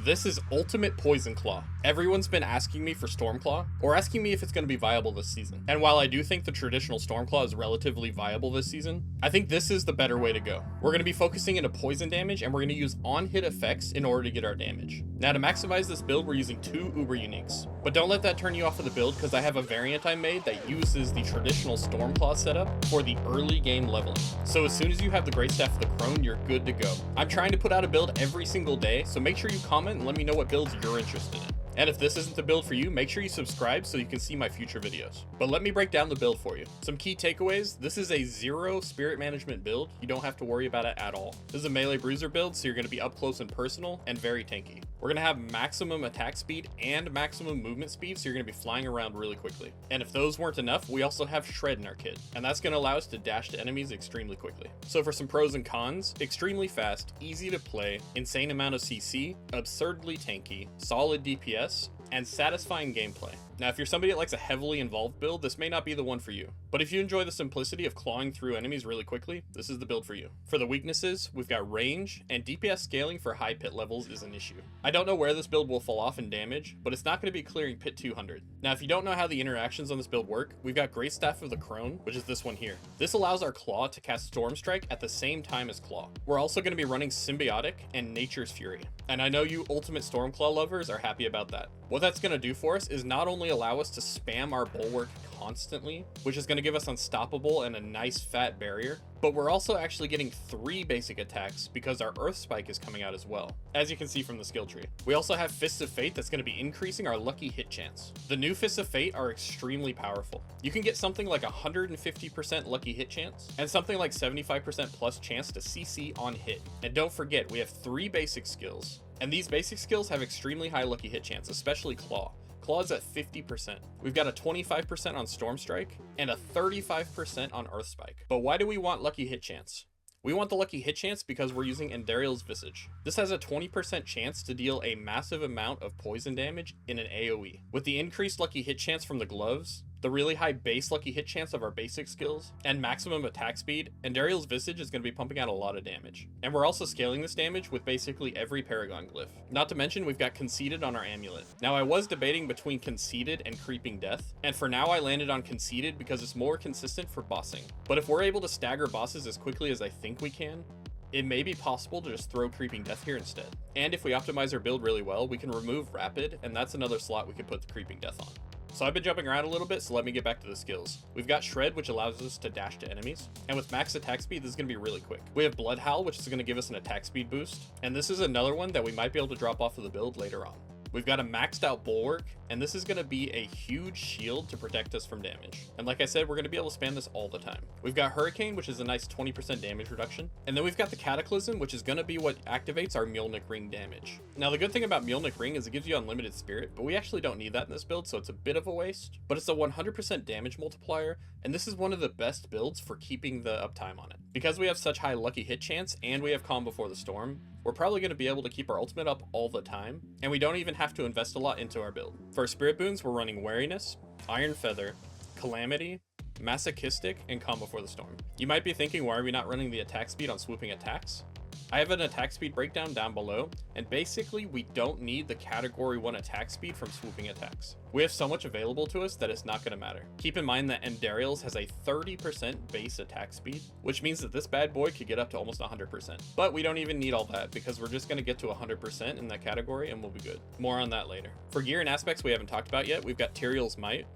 This is Ultimate Poisonclaw. Everyone's been asking me for Stormclaw, or asking me if it's going to be viable this season. And while I do think the traditional Stormclaw is relatively viable this season, I think this is the better way to go. We're going to be focusing into poison damage, and we're going to use on-hit effects in order to get our damage. Now to maximize this build, we're using 2 Uber Uniques. But don't let that turn you off of the build, because I have a variant I made that uses the traditional Stormclaw setup for the early game leveling. So as soon as you have the Great Staff of the Crone, you're good to go. I'm trying to put out a build every single day, so make sure you comment and let me know what builds you're interested in. And if this isn't the build for you, make sure you subscribe so you can see my future videos. But let me break down the build for you. Some key takeaways: this is a 0 spirit management build. You don't have to worry about it at all. This is a melee bruiser build, so you're going to be up close and personal and very tanky. We're going to have maximum attack speed and maximum movement speed, so you're going to be flying around really quickly. And if those weren't enough, we also have Shred in our kit, and that's going to allow us to dash to enemies extremely quickly. So for some pros and cons: extremely fast, easy to play, insane amount of CC, absurdly tanky, solid DPS, and satisfying gameplay. Now, if you're somebody that likes a heavily involved build, this may not be the one for you. But if you enjoy the simplicity of clawing through enemies really quickly, this is the build for you. For the weaknesses, we've got range, and DPS scaling for high pit levels is an issue. I don't know where this build will fall off in damage, but it's not going to be clearing pit 200. Now, if you don't know how the interactions on this build work, we've got Great Staff of the Crone, which is this one here. This allows our Claw to cast Storm Strike at the same time as Claw. We're also going to be running Symbiotic and Nature's Fury. And I know you Ultimate Stormclaw lovers are happy about that. What that's going to do for us is not only allow us to spam our Bulwark constantly, which is going to give us Unstoppable and a nice fat barrier, but we're also actually getting 3 basic attacks because our Earth Spike is coming out as well, as you can see from the skill tree. We also have Fists of Fate that's going to be increasing our lucky hit chance. The new Fists of Fate are extremely powerful. You can get something like 150% lucky hit chance and something like 75% plus chance to CC on hit. And don't forget, we have 3 basic skills, and these basic skills have extremely high lucky hit chance, especially Claw. Claw is at 50%. We've got a 25% on Storm Strike and a 35% on Earth Spike. But why do we want lucky hit chance? We want the lucky hit chance because we're using Endariel's Visage. This has a 20% chance to deal a massive amount of poison damage in an AoE. With the increased lucky hit chance from the gloves, the really high base lucky hit chance of our basic skills, and maximum attack speed, Endariel's Visage is going to be pumping out a lot of damage. And we're also scaling this damage with basically every Paragon Glyph. Not to mention, we've got Conceited on our amulet. Now, I was debating between Conceited and Creeping Death, and for now I landed on Conceited because it's more consistent for bossing. But if we're able to stagger bosses as quickly as I think we can, it may be possible to just throw Creeping Death here instead. And if we optimize our build really well, we can remove Rapid, and that's another slot we could put the Creeping Death on. So I've been jumping around a little bit, so let me get back to the skills. We've got Shred, which allows us to dash to enemies, and with max attack speed, this is going to be really quick. We have Blood Howl, which is going to give us an attack speed boost, and this is another one that we might be able to drop off of the build later on. We've got a maxed out Bulwark, and this is going to be a huge shield to protect us from damage. And like I said, we're going to be able to spam this all the time. We've got Hurricane, which is a nice 20% damage reduction. And then we've got the Cataclysm, which is going to be what activates our Mjolnir Ring damage. Now, the good thing about Mjolnir Ring is it gives you unlimited spirit, but we actually don't need that in this build, so it's a bit of a waste. But it's a 100% damage multiplier, and this is one of the best builds for keeping the uptime on it. Because we have such high lucky hit chance, and we have Calm Before the Storm, we're probably going to be able to keep our ultimate up all the time, and we don't even have to invest a lot into our build. For our Spirit Boons, we're running Wariness, Iron Feather, Calamity, Masochistic, and Calm Before the Storm. You might be thinking, why are we not running the attack speed on swooping attacks? I have an attack speed breakdown down below, and basically we don't need the category 1 attack speed from swooping attacks. We have so much available to us that it's not going to matter. Keep in mind that Endariel's has a 30% base attack speed, which means that this bad boy could get up to almost 100%. But we don't even need all that because we're just going to get to 100% in that category and we'll be good. More on that later. For gear and aspects we haven't talked about yet, we've got Tyrael's Might,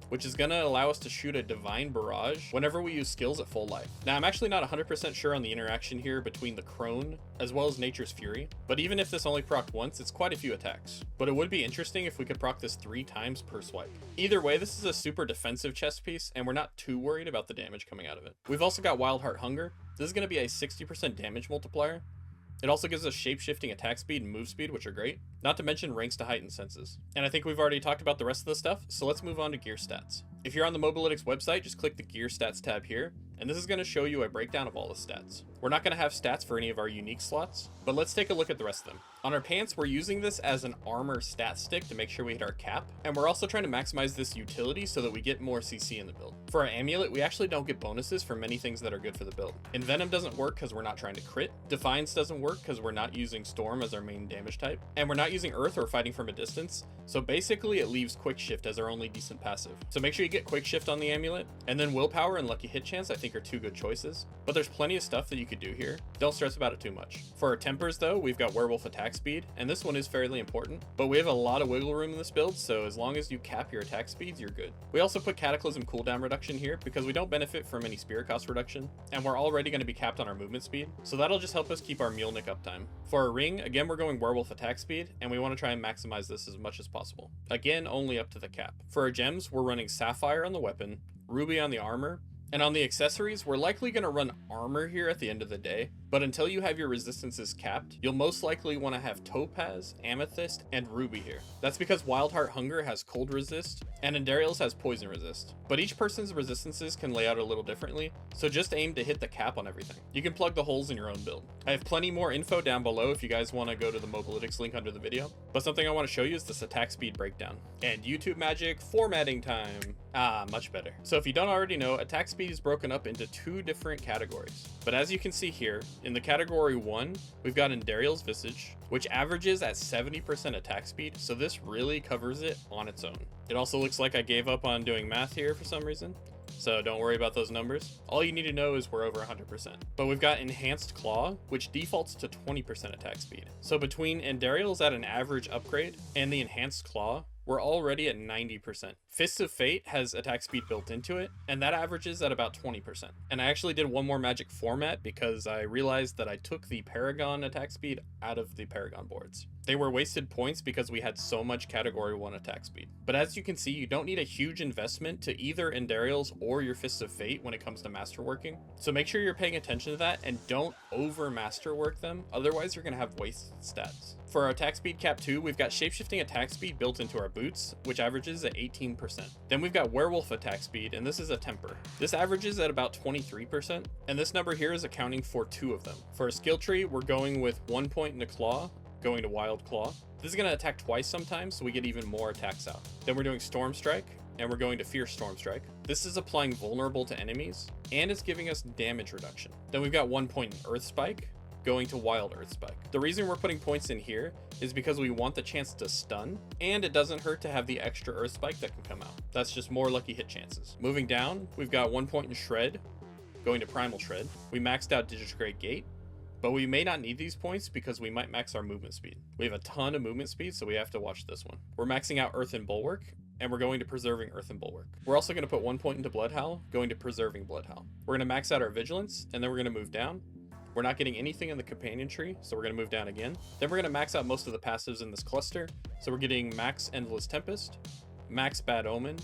which is going to allow us to shoot a Divine Barrage whenever we use skills at full life. Now, I'm actually not 100% sure on the interaction here between the Crone as well as Nature's Fury, but even if this only procced once, it's quite a few attacks. But it would be interesting if we could proc this 3 times per swipe. Either way, this is a super defensive chess piece, and we're not too worried about the damage coming out of it. We've also got Wildheart Hunger. This is going to be a 60% damage multiplier. It also gives us shape-shifting attack speed and move speed, which are great, not to mention ranks to heighten senses. And I think we've already talked about the rest of the stuff, so let's move on to gear stats. If you're on the Mobalytics website, just click the gear stats tab here, and this is going to show you a breakdown of all the stats. We're not going to have stats for any of our unique slots, but let's take a look at the rest of them. On our pants, we're using this as an armor stat stick to make sure we hit our cap, and we're also trying to maximize this utility so that we get more CC in the build. For our amulet, we actually don't get bonuses for many things that are good for the build. Envenom doesn't work because we're not trying to crit. Defiance doesn't work because we're not using Storm as our main damage type, and we're not using Earth or fighting from a distance, so basically it leaves Quick Shift as our only decent passive. So make sure you get Quick Shift on the amulet, and then Willpower and Lucky Hit Chance I think are two good choices, but there's plenty of stuff that you could do here. Don't stress about it too much. For our tempers though, we've got Werewolf attack speed, and this one is fairly important, but we have a lot of wiggle room in this build, so as long as you cap your attack speeds, you're good. We also put Cataclysm cooldown reduction here because we don't benefit from any spirit cost reduction, and we're already going to be capped on our movement speed, so that'll just help us keep our Mjolnir uptime. For our ring, again we're going Werewolf attack speed, and we want to try and maximize this as much as possible. Again, only up to the cap. For our gems, we're running Sapphire on the weapon, Ruby on the armor, and on the accessories, we're likely going to run armor here at the end of the day, but until you have your resistances capped, you'll most likely want to have Topaz, Amethyst, and Ruby here. That's because Wildheart Hunger has cold resist, and Endariel's has poison resist. But each person's resistances can lay out a little differently, so just aim to hit the cap on everything. You can plug the holes in your own build. I have plenty more info down below if you guys want to go to the Mobalytics link under the video, but something I want to show you is this attack speed breakdown. And YouTube magic formatting time. Much better. So if you don't already know, attack speed is broken up into two different categories. But as you can see here, in the category 1, we've got Endariel's Visage, which averages at 70% attack speed, so this really covers it on its own. It also looks like I gave up on doing math here for some reason, so don't worry about those numbers. All you need to know is we're over 100%. But we've got Enhanced Claw, which defaults to 20% attack speed. So between Endariel's at an average upgrade and the Enhanced Claw, we're already at 90%. Fists of Fate has attack speed built into it, and that averages at about 20%. And I actually did one more magic format because I realized that I took the Paragon attack speed out of the Paragon boards. They were wasted points because we had so much category 1 attack speed. But as you can see, you don't need a huge investment to either Endariel's or your Fists of Fate when it comes to masterworking. So make sure you're paying attention to that and don't over masterwork them, otherwise you're gonna have wasted stats. For our attack speed cap 2, we've got shapeshifting attack speed built into our boots, which averages at 18%. Then we've got werewolf attack speed, and this is a temper. This averages at about 23%, and this number here is accounting for 2 of them. For a skill tree, we're going with 1 point into claw, going to wild claw. This is going to attack twice sometimes, so we get even more attacks out. Then we're doing storm strike, and we're going to fierce storm strike. This is applying vulnerable to enemies, and it's giving us damage reduction. Then we've got 1 point in earth spike, going to wild earth spike. The reason we're putting points in here is because we want the chance to stun, and it doesn't hurt to have the extra earth spike that can come out. That's just more lucky hit chances. Moving down, we've got 1 point in shred, going to primal shred. We maxed out digigrade gate, but we may not need these points because we might max our movement speed. We have a ton of movement speed, so we have to watch this one. We're maxing out earth and bulwark, and we're going to preserving earth and bulwark. We're also going to put 1 point into blood howl, going to preserving blood howl. We're going to max out our vigilance, and then we're going to move down. We're not getting anything in the companion tree, so we're going to move down again. Then we're going to max out most of the passives in this cluster. So we're getting max Endless Tempest, max Bad Omen,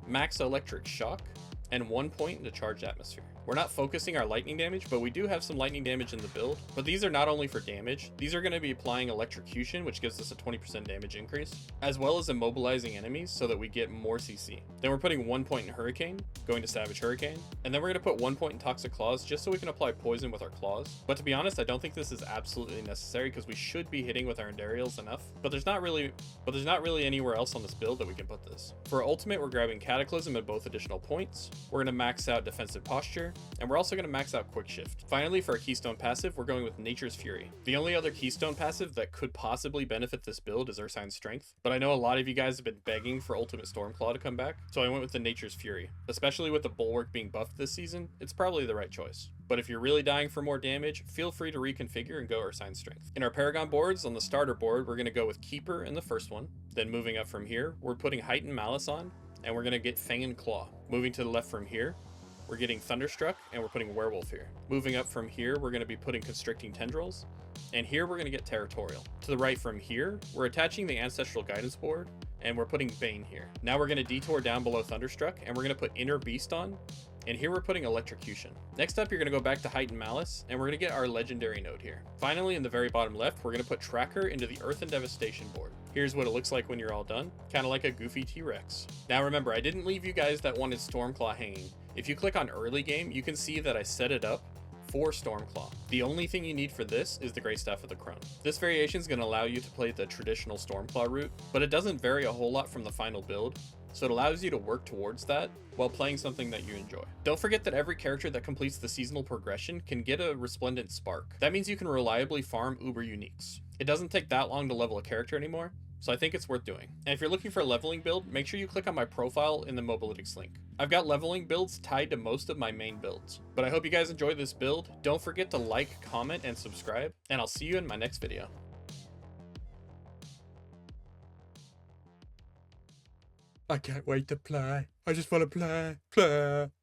max Electric Shock, and 1 point into Charged Atmosphere. We're not focusing our lightning damage, but we do have some lightning damage in the build. But these are not only for damage, these are going to be applying electrocution, which gives us a 20% damage increase, as well as immobilizing enemies so that we get more CC. Then we're putting 1 point in Hurricane, going to Savage Hurricane, and then we're going to put 1 point in Toxic Claws just so we can apply poison with our claws. But to be honest, I don't think this is absolutely necessary because we should be hitting with our Endariels enough, but there's not really anywhere else on this build that we can put this. For ultimate, we're grabbing Cataclysm at both additional points. We're going to max out Defensive Posture, and we're also going to max out Quick Shift. Finally, for our Keystone passive, we're going with Nature's Fury. The only other Keystone passive that could possibly benefit this build is Ursine's Strength, but I know a lot of you guys have been begging for Ultimate Stormclaw to come back, so I went with the Nature's Fury. Especially with the Bulwark being buffed this season, it's probably the right choice. But if you're really dying for more damage, feel free to reconfigure and go Ursine's Strength. In our Paragon boards, on the starter board, we're going to go with Keeper in the first one. Then moving up from here, we're putting Heightened Malice on, and we're going to get Fang and Claw. Moving to the left from here, we're getting Thunderstruck, and we're putting Werewolf here. Moving up from here, we're going to be putting Constricting Tendrils, and here we're going to get Territorial. To the right from here, we're attaching the Ancestral Guidance board, and we're putting Bane here. Now we're going to detour down below Thunderstruck, and we're going to put Inner Beast on, And here we're putting Electrocution. Next up, you're going to go back to Heightened Malice, and we're going to get our legendary node here. Finally, in the very bottom left, we're going to put Tracker into the Earth and Devastation board. Here's what it looks like when you're all done, kind of like a goofy T-Rex. Now remember, I didn't leave you guys that wanted Stormclaw hanging. If you click on early game, you can see that I set it up for Stormclaw. The only thing you need for this is the Great Staff of the Crone. This variation is going to allow you to play the traditional Stormclaw route, but it doesn't vary a whole lot from the final build, so it allows you to work towards that while playing something that you enjoy. Don't forget that every character that completes the seasonal progression can get a Resplendent Spark. That means you can reliably farm Uber Uniques. It doesn't take that long to level a character anymore, so I think it's worth doing. And if you're looking for a leveling build, make sure you click on my profile in the Mobalytics link. I've got leveling builds tied to most of my main builds. But I hope you guys enjoyed this build. Don't forget to like, comment, and subscribe, and I'll see you in my next video. I can't wait to play. I just want to play.